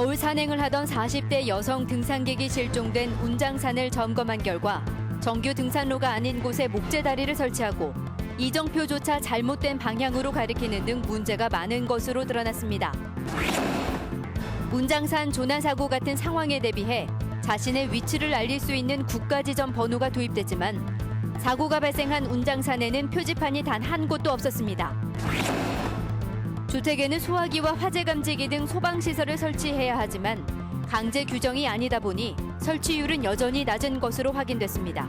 겨울 산행을 하던 40대 여성 등산객이 실종된 운장산을 점검한 결과 정규 등산로가 아닌 곳에 목재다리를 설치하고 이정표조차 잘못된 방향으로 가리키는 등 문제가 많은 것으로 드러났습니다. 운장산 조난사고 같은 상황에 대비해 자신의 위치를 알릴 수 있는 국가지점 번호가 도입됐지만 사고가 발생한 운장산에는 표지판이 단 한 곳도 없었습니다. 주택에는 소화기와 화재 감지기 등 소방시설을 설치해야 하지만 강제 규정이 아니다 보니 설치율은 여전히 낮은 것으로 확인됐습니다.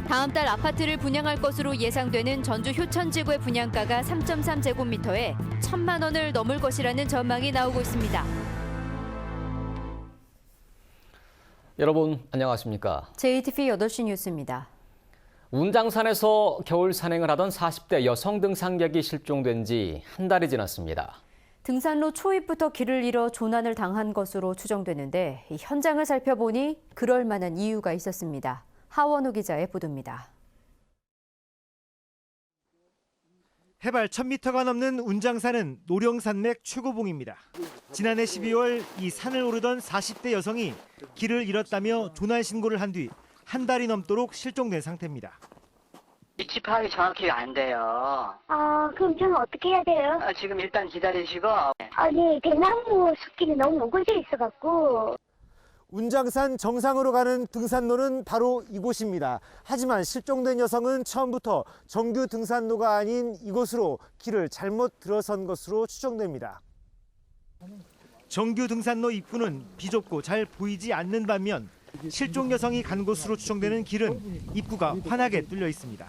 다음 달 아파트를 분양할 것으로 예상되는 전주 효천지구의 분양가가 3.3제곱미터에 1,000만 원을 넘을 것이라는 전망이 나오고 있습니다. 여러분 안녕하십니까? JTV 8시 뉴스입니다. 운장산에서 겨울 산행을 하던 40대 여성 등산객이 실종된 지 한 달이 지났습니다. 등산로 초입부터 길을 잃어 조난을 당한 것으로 추정되는데 현장을 살펴보니 그럴 만한 이유가 있었습니다. 하원우 기자의 보도입니다. 해발 1000m가 넘는 운장산은 노령산맥 최고봉입니다. 지난해 12월 이 산을 오르던 40대 여성이 길을 잃었다며 조난 신고를 한 뒤 한 달이 넘도록 실종된 상태입니다. 위치 파악이 정확히 안 돼요. 그럼 저는 어떻게 해야 돼요? 지금 일단 기다리시고. 아니, 대나무 숲길이 너무 오고져 있어갖고. 운장산 정상으로 가는 등산로는 바로 이곳입니다. 하지만 실종된 여성은 처음부터 정규 등산로가 아닌 이곳으로 길을 잘못 들어선 것으로 추정됩니다. 정규 등산로 입구는 비좁고 잘 보이지 않는 반면 실종 여성이 간 곳으로 추정되는 길은 입구가 환하게 뚫려 있습니다.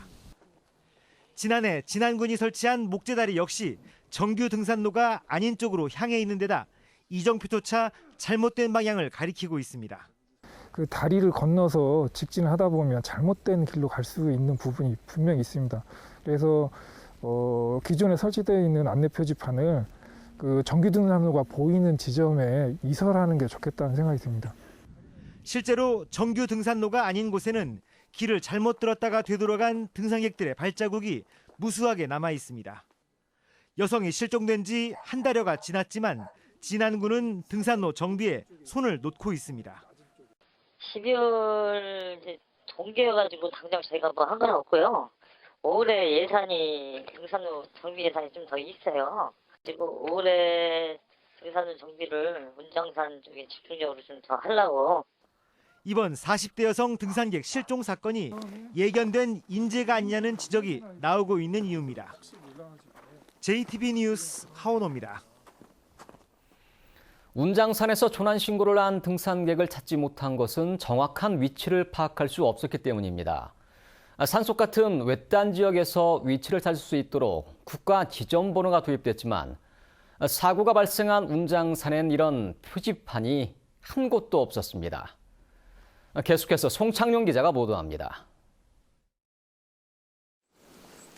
지난해 진안군이 설치한 목재다리 역시 정규 등산로가 아닌 쪽으로 향해 있는 데다 이정표조차 잘못된 방향을 가리키고 있습니다. 그 다리를 건너서 직진하다 보면 잘못된 길로 갈 수 있는 부분이 분명히 있습니다. 그래서 기존에 설치되어 있는 안내 표지판을 그 정규 등산로가 보이는 지점에 이설하는 게 좋겠다는 생각이 듭니다. 실제로 정규 등산로가 아닌 곳에는 길을 잘못 들었다가 되돌아간 등산객들의 발자국이 무수하게 남아 있습니다. 여성이 실종된 지 한 달여가 지났지만 진안군은 등산로 정비에 손을 놓고 있습니다. 12월 동기여가지고 당장 저희가 뭐 한 건 없고요. 올해 예산이 등산로 정비 예산이 좀 더 있어요. 그리고 올해 등산로 정비를 운장산 쪽에 집중적으로 좀 더 하려고. 이번 40대 여성 등산객 실종 사건이 예견된 인재가 아니냐는 지적이 나오고 있는 이유입니다. JTB 뉴스 하원호입니다. 운장산에서 조난 신고를 한 등산객을 찾지 못한 것은 정확한 위치를 파악할 수 없었기 때문입니다. 산속 같은 외딴 지역에서 위치를 찾을 수 있도록 국가 지점번호가 도입됐지만 사고가 발생한 운장산엔 이런 표지판이 한 곳도 없었습니다. 계속해서 송창용 기자가 보도합니다.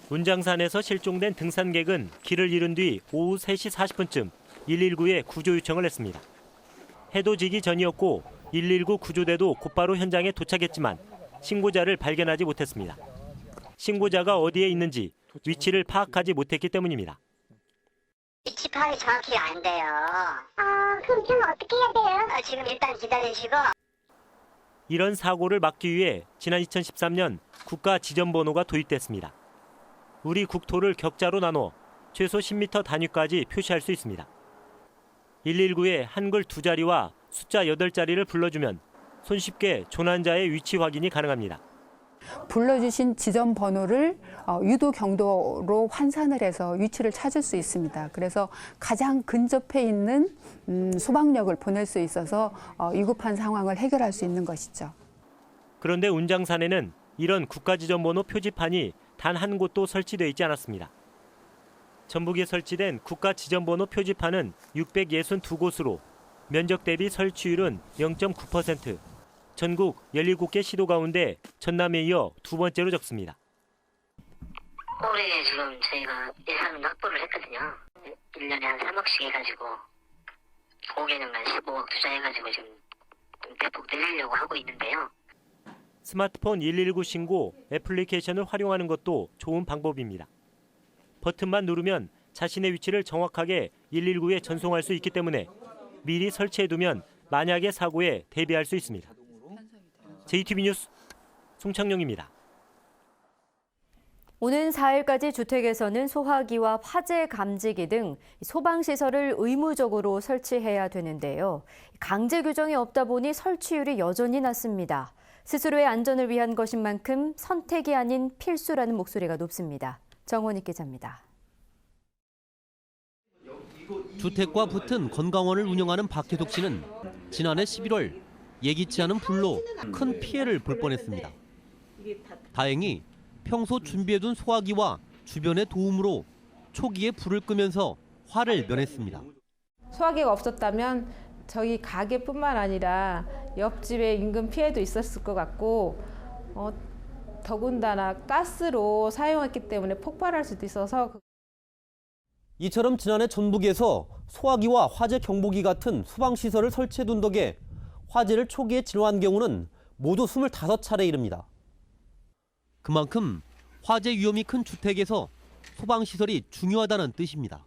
운장산에서 실종된 등산객은 길을 잃은 뒤 오후 3시 40분쯤 119에 구조 요청을 했습니다. 해도 지기 전이었고 119 구조대도 곧바로 현장에 도착했지만 신고자를 발견하지 못했습니다. 신고자가 어디에 있는지 위치를 파악하지 못했기 때문입니다. 위치 파악이 정확히 안 돼요. 그럼 저는 어떻게 해야 돼요? 지금 일단 기다리시고. 이런 사고를 막기 위해 지난 2013년 국가 지점번호가 도입됐습니다. 우리 국토를 격자로 나눠 최소 10m 단위까지 표시할 수 있습니다. 119에 한글 2자리와 숫자 8자리를 불러주면 손쉽게 조난자의 위치 확인이 가능합니다. 불러주신 지점 번호를 유도 경도로 환산을 해서 위치를 찾을 수 있습니다. 그래서 가장 근접해 있는 소방력을 보낼 수 있어서 위급한 상황을 해결할 수 있는 것이죠. 그런데 운장산에는 이런 국가지점번호 표지판이 단 한 곳도 설치되어 있지 않았습니다. 전북에 설치된 국가지점번호 표지판은 662곳으로 면적 대비 설치율은 0.9%, 전국 17개 시도 가운데 전남에 이어 두 번째로 적습니다. 올해 지금 저희가 예산 확보를 했거든요. 1년에 한 3억씩 해가지고 5개년간 15억 투자해가지고 지금 대폭 늘리려고 하고 있는데요. 스마트폰 119 신고 애플리케이션을 활용하는 것도 좋은 방법입니다. 버튼만 누르면 자신의 위치를 정확하게 119에 전송할 수 있기 때문에 미리 설치해두면 만약의 사고에 대비할 수 있습니다. JTB 뉴스 송창용입니다. 오는 4일까지 주택에서는 소화기와 화재 감지기 등 소방시설을 의무적으로 설치해야 되는데요. 강제 규정이 없다 보니 설치율이 여전히 낮습니다. 스스로의 안전을 위한 것인 만큼 선택이 아닌 필수라는 목소리가 높습니다. 정원익 기자입니다. 주택과 붙은 건강원을 운영하는 박혜숙 씨는 지난해 11월 예기치 않은 불로 큰 피해를 볼 뻔했습니다. 다행히 평소 준비해둔 소화기와 주변의 도움으로 초기에 불을 끄면서 화를 면했습니다. 소화기가 없었다면 저희 가게뿐만 아니라 옆집에 인근 피해도 있었을 것 같고 더군다나 가스로 사용했기 때문에 폭발할 수도 있어서 이처럼 지난해 전북에서 소화기와 화재 경보기 같은 소방시설을 설치해둔 덕에 화재를 초기에 진화한 경우는 모두 25차례에 이릅니다. 그만큼 화재 위험이 큰 주택에서 소방시설이 중요하다는 뜻입니다.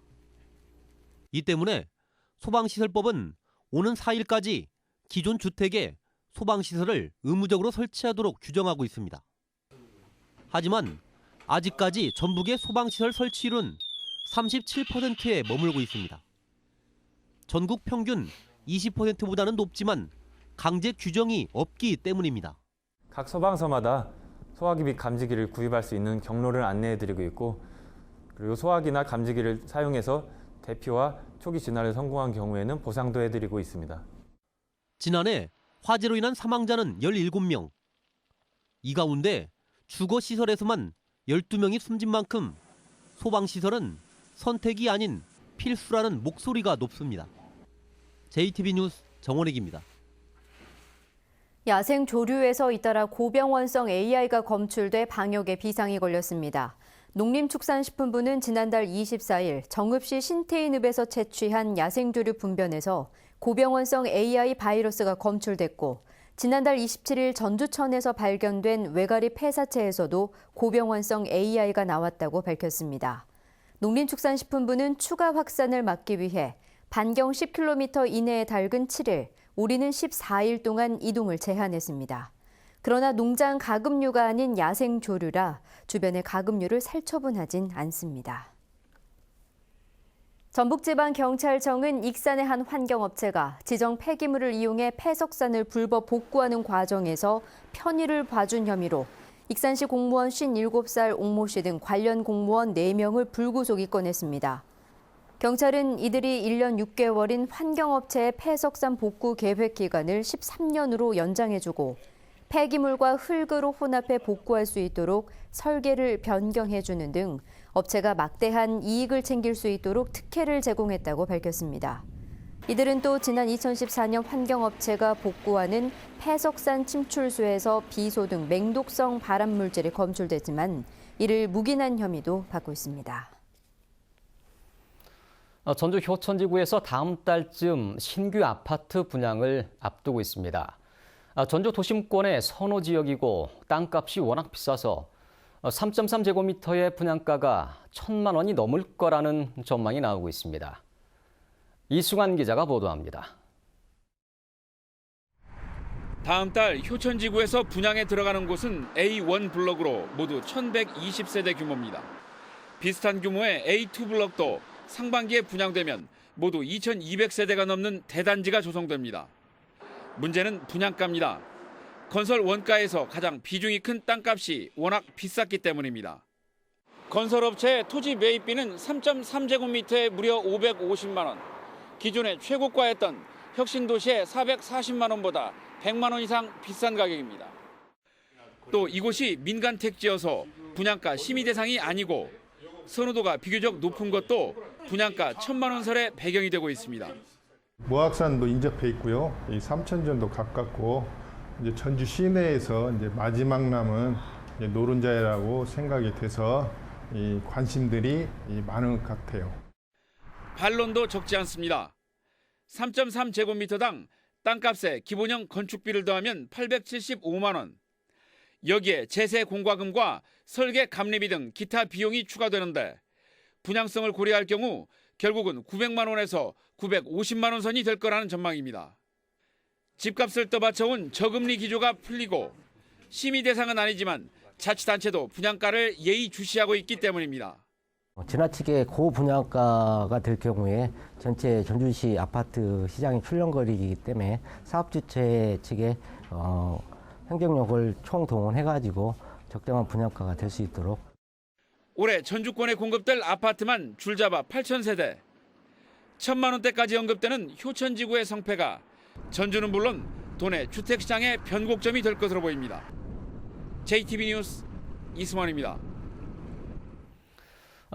이 때문에 소방시설법은 오는 4일까지 기존 주택에 소방시설을 의무적으로 설치하도록 규정하고 있습니다. 하지만 아직까지 전북의 소방시설 설치율은 37%에 머물고 있습니다. 전국 평균 20%보다는 높지만 강제 규정이 없기 때문입니다. 각 소방서마다 소화기 및 감지기를 구입할 수 있는 경로를 안내해드리고 있고, 그리고 소화기나 감지기를 사용해서 대피와 초기 진화를 성공한 경우에는 보상도 해드리고 있습니다. 지난해 화재로 인한 사망자는 17명. 이 가운데 주거시설에서만 12명이 숨진 만큼 소방시설은 선택이 아닌 필수라는 목소리가 높습니다. JTB 뉴스 정원익입니다. 야생 조류에서 잇따라 고병원성 AI가 검출돼 방역에 비상이 걸렸습니다. 농림축산식품부는 지난달 24일 정읍시 신태인읍에서 채취한 야생조류 분변에서 고병원성 AI 바이러스가 검출됐고, 지난달 27일 전주천에서 발견된 외가리 폐사체에서도 고병원성 AI가 나왔다고 밝혔습니다. 농림축산식품부는 추가 확산을 막기 위해 반경 10km 이내에 닳은 7일, 우리는 14일 동안 이동을 제한했습니다. 그러나 농장 가금류가 아닌 야생 조류라 주변의 가금류를 살처분하진 않습니다. 전북지방경찰청은 익산의 한 환경업체가 지정 폐기물을 이용해 폐석산을 불법 복구하는 과정에서 편의를 봐준 혐의로 익산시 공무원 57살 옥모 씨 등 관련 공무원 4명을 불구속 입건했습니다. 경찰은 이들이 1년 6개월인 환경업체의 폐석산 복구 계획 기간을 13년으로 연장해주고 폐기물과 흙으로 혼합해 복구할 수 있도록 설계를 변경해주는 등 업체가 막대한 이익을 챙길 수 있도록 특혜를 제공했다고 밝혔습니다. 이들은 또 지난 2014년 환경업체가 복구하는 폐석산 침출수에서 비소 등 맹독성 발암물질이 검출됐지만 이를 묵인한 혐의도 받고 있습니다. 전주 효천지구에서 다음 달쯤 신규 아파트 분양을 앞두고 있습니다. 전주 도심권의 선호 지역이고 땅값이 워낙 비싸서 3.3제곱미터의 분양가가 1,000만 원이 넘을 거라는 전망이 나오고 있습니다. 이승환 기자가 보도합니다. 다음 달 효천지구에서 분양에 들어가는 곳은 A1 블럭으로 모두 1,120세대 규모입니다. 비슷한 규모의 A2 블럭도 상반기에 분양되면 모두 2,200세대가 넘는 대단지가 조성됩니다. 문제는 분양가입니다. 건설 원가에서 가장 비중이 큰 땅값이 워낙 비쌌기 때문입니다. 건설업체의 토지 매입비는 3.3제곱미터에 무려 550만 원. 기존에 최고가였던 혁신도시의 440만 원보다 100만 원 이상 비싼 가격입니다. 또 이곳이 민간 택지여서 분양가 심의 대상이 아니고 선호도가 비교적 높은 것도 분양가 1,000만 원 설의 배경이 되고 있습니다. 모악산도 인접해 있고요. 이 삼천전도 가깝고 이제 전주 시내에서 이제 마지막 남은 노른자라고 생각이 돼서 이 관심들이 많은 것 같아요. 반론도 적지 않습니다. 3.3제곱미터당 땅값에 기본형 건축비를 더하면 875만 원. 여기에 제세 공과금과 설계 감리비 등 기타 비용이 추가되는데 분양성을 고려할 경우 결국은 900만 원에서 950만 원 선이 될 거라는 전망입니다. 집값을 떠받쳐온 저금리 기조가 풀리고 심의 대상은 아니지만 자치단체도 분양가를 예의주시하고 있기 때문입니다. 지나치게 고분양가가 될 경우에 전체 전주시 아파트 시장이 출렁거리기 때문에 사업주체 측에 행정력을 총동원해가지고 적정한 분양가가 될 수 있도록. 올해 전주권에 공급될 아파트만 줄잡아 8,000세대. 1,000만 원대까지 언급되는 효천지구의 성패가 전주는 물론 도내 주택시장의 변곡점이 될 것으로 보입니다. JTB 뉴스 이승원입니다.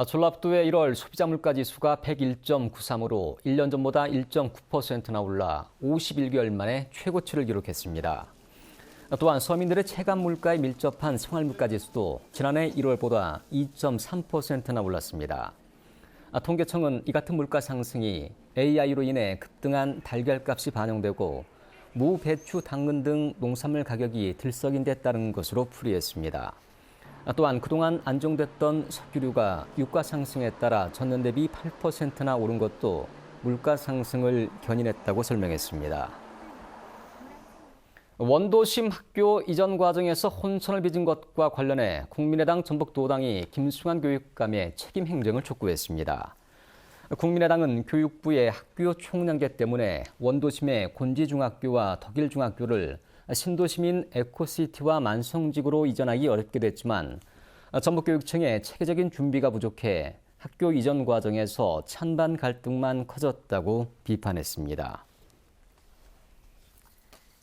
전라북도의 1월 소비자 물가지수가 101.93으로 1년 전보다 1.9%나 올라 51개월 만에 최고치를 기록했습니다. 또한 서민들의 체감 물가에 밀접한 생활물가지수도 지난해 1월보다 2.3%나 올랐습니다. 통계청은 이 같은 물가 상승이 AI로 인해 급등한 달걀값이 반영되고 무, 배추, 당근 등 농산물 가격이 들썩인 데 따른 것으로 풀이했습니다. 또한 그동안 안정됐던 석유류가 유가 상승에 따라 전년 대비 8%나 오른 것도 물가 상승을 견인했다고 설명했습니다. 원도심 학교 이전 과정에서 혼선을 빚은 것과 관련해 국민의당 전북도당이 김승환 교육감의 책임 행정을 촉구했습니다. 국민의당은 교육부의 학교 총량제 때문에 원도심의 곤지중학교와 덕일중학교를 신도시민 에코시티와 만성지구로 이전하기 어렵게 됐지만 전북교육청의 체계적인 준비가 부족해 학교 이전 과정에서 찬반 갈등만 커졌다고 비판했습니다.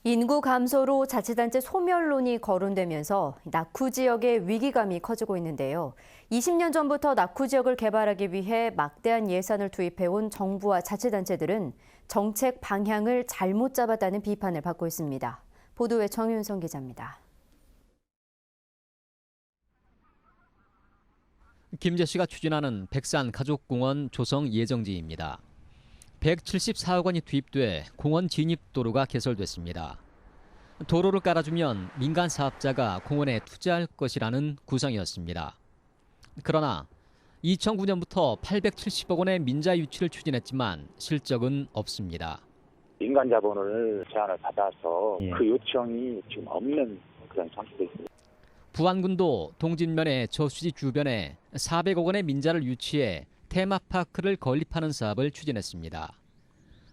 인구 감소로 자치단체 소멸론이 거론되면서 낙후 지역의 위기감이 커지고 있는데요. 20년 전부터 낙후 지역을 개발하기 위해 막대한 예산을 투입해온 정부와 자치단체들은 정책 방향을 잘못 잡았다는 비판을 받고 있습니다. 보도에 정윤성 기자입니다. 김재 씨가 추진하는 백산 가족공원 조성 예정지입니다. 174억 원이 투입돼 공원 진입도로가 개설됐습니다. 도로를 깔아주면 민간 사업자가 공원에 투자할 것이라는 구상이었습니다. 그러나 2009년부터 870억 원의 민자 유치를 추진했지만 실적은 없습니다. 민간 자본을 제안을 받아서 그 요청이 지금 없는 그런 상태가 있습니다. 부안군도 동진면의 저수지 주변에 400억 원의 민자를 유치해 테마파크를 건립하는 사업을 추진했습니다.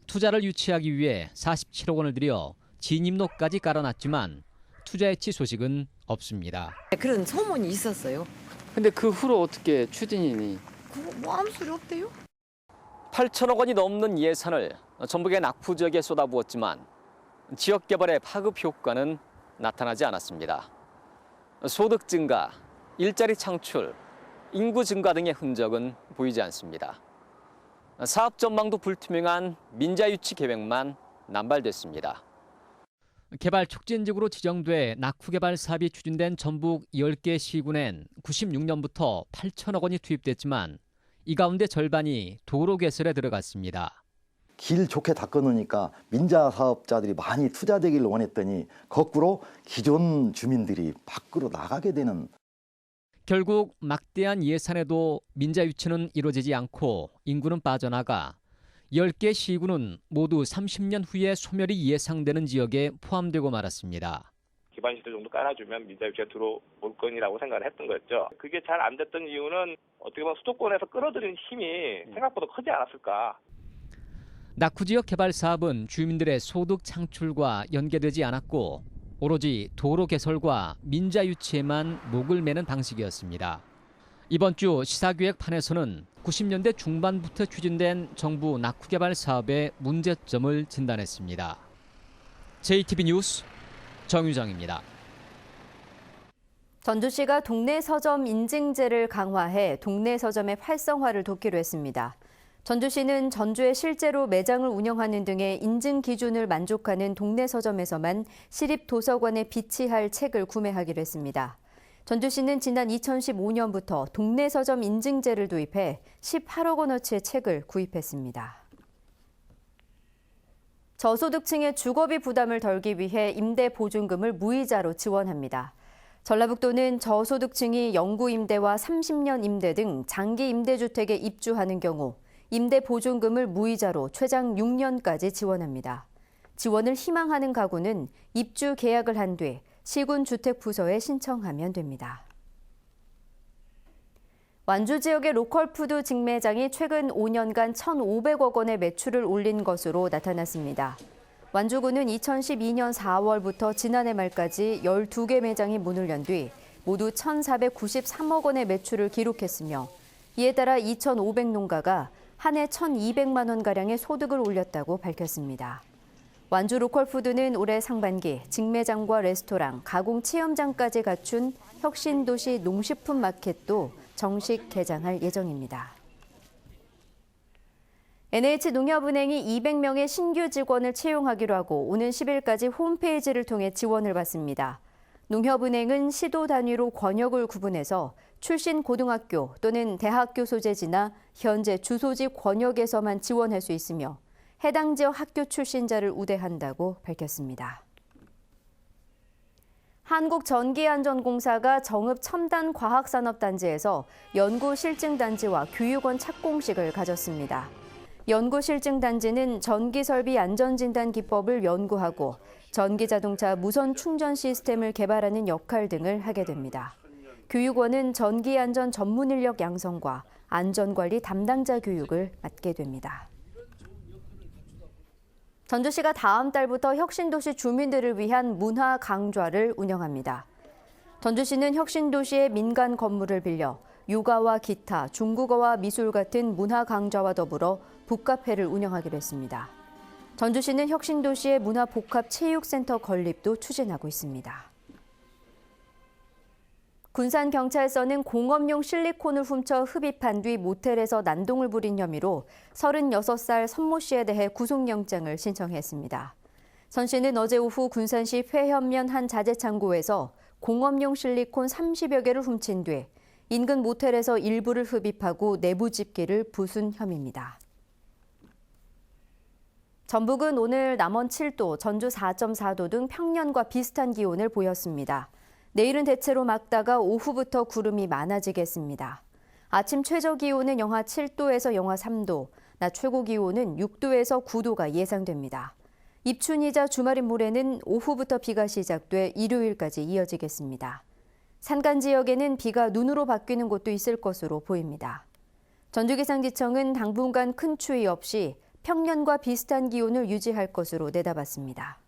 투자를 유치하기 위해 47억 원을 들여 진입로까지 깔아놨지만 투자 해치 소식은 없습니다. 그런 소문이 있었어요. 근데 그 후로 어떻게 추진이니? 그거 뭐 아무 소리 없대요? 8천억 원이 넘는 예산을 전북의 낙후 지역에 쏟아부었지만 지역 개발의 파급 효과는 나타나지 않았습니다. 소득 증가, 일자리 창출, 인구 증가 등의 흔적은 보이지 않습니다. 사업 전망도 불투명한 민자 유치 계획만 남발됐습니다. 개발 촉진지구로 지정돼 낙후 개발 사업이 추진된 전북 10개 시군엔 96년부터 8천억 원이 투입됐지만 이 가운데 절반이 도로 개설에 들어갔습니다. 길 좋게 닦아놓으니까 민자 사업자들이 많이 투자되기를 원했더니 거꾸로 기존 주민들이 밖으로 나가게 되는. 결국 막대한 예산에도 민자 유치는 이루어지지 않고 인구는 빠져나가 10개 시군은 모두 30년 후에 소멸이 예상되는 지역에 포함되고 말았습니다. 기반시설 정도 깔아주면 민자 유치가 들어올 거라고 생각을 했던 거였죠. 그게 잘 안 됐던 이유는 어떻게 보면 수도권에서 끌어들이는 힘이 생각보다 크지 않았을까. 낙후 지역 개발 사업은 주민들의 소득 창출과 연계되지 않았고 오로지 도로 개설과 민자 유치에만 목을 매는 방식이었습니다. 이번 주 시사기획판에서는 90년대 중반부터 추진된 정부 낙후 개발 사업의 문제점을 진단했습니다. JTB 뉴스 정유정입니다. 전주시가 동네 서점 인증제를 강화해 동네 서점의 활성화를 돕기로 했습니다. 전주시는 전주에 실제로 매장을 운영하는 등의 인증 기준을 만족하는 동네 서점에서만 시립도서관에 비치할 책을 구매하기로 했습니다. 전주시는 지난 2015년부터 동네 서점 인증제를 도입해 18억 원어치의 책을 구입했습니다. 저소득층의 주거비 부담을 덜기 위해 임대보증금을 무이자로 지원합니다. 전라북도는 저소득층이 영구 임대와 30년 임대 등 장기 임대주택에 입주하는 경우 임대 보증금을 무이자로 최장 6년까지 지원합니다. 지원을 희망하는 가구는 입주 계약을 한 뒤 시군주택부서에 신청하면 됩니다. 완주 지역의 로컬푸드 직매장이 최근 5년간 1,500억 원의 매출을 올린 것으로 나타났습니다. 완주구는 2012년 4월부터 지난해 말까지 12개 매장이 문을 연 뒤 모두 1,493억 원의 매출을 기록했으며 이에 따라 2,500농가가 한 해 1,200만 원가량의 소득을 올렸다고 밝혔습니다. 완주 로컬푸드는 올해 상반기 직매장과 레스토랑, 가공 체험장까지 갖춘 혁신도시 농식품 마켓도 정식 개장할 예정입니다. NH농협은행이 200명의 신규 직원을 채용하기로 하고 오는 10일까지 홈페이지를 통해 지원을 받습니다. 농협은행은 시도 단위로 권역을 구분해서 출신 고등학교 또는 대학교 소재지나 현재 주소지 권역에서만 지원할 수 있으며 해당 지역 학교 출신자를 우대한다고 밝혔습니다. 한국전기안전공사가 정읍 첨단과학산업단지에서 연구실증단지와 교육원 착공식을 가졌습니다. 연구실증단지는 전기설비 안전진단 기법을 연구하고 전기자동차 무선 충전 시스템을 개발하는 역할 등을 하게 됩니다. 교육원은 전기안전 전문 인력 양성과 안전관리 담당자 교육을 맡게 됩니다. 전주시가 다음 달부터 혁신도시 주민들을 위한 문화 강좌를 운영합니다. 전주시는 혁신도시의 민간 건물을 빌려 요가와 기타, 중국어와 미술 같은 문화 강좌와 더불어 북카페를 운영하기로 했습니다. 전주시는 혁신도시의 문화복합체육센터 건립도 추진하고 있습니다. 군산경찰서는 공업용 실리콘을 훔쳐 흡입한 뒤 모텔에서 난동을 부린 혐의로 36살 선모 씨에 대해 구속영장을 신청했습니다. 선 씨는 어제 오후 군산시 회현면 한 자재창고에서 공업용 실리콘 30여 개를 훔친 뒤 인근 모텔에서 일부를 흡입하고 내부 집기를 부순 혐의입니다. 전북은 오늘 남원 7도, 전주 4.4도 등 평년과 비슷한 기온을 보였습니다. 내일은 대체로 맑다가 오후부터 구름이 많아지겠습니다. 아침 최저 기온은 영하 7도에서 영하 3도, 낮 최고 기온은 6도에서 9도가 예상됩니다. 입춘이자 주말인 모레는 오후부터 비가 시작돼 일요일까지 이어지겠습니다. 산간 지역에는 비가 눈으로 바뀌는 곳도 있을 것으로 보입니다. 전주기상지청은 당분간 큰 추위 없이 평년과 비슷한 기온을 유지할 것으로 내다봤습니다.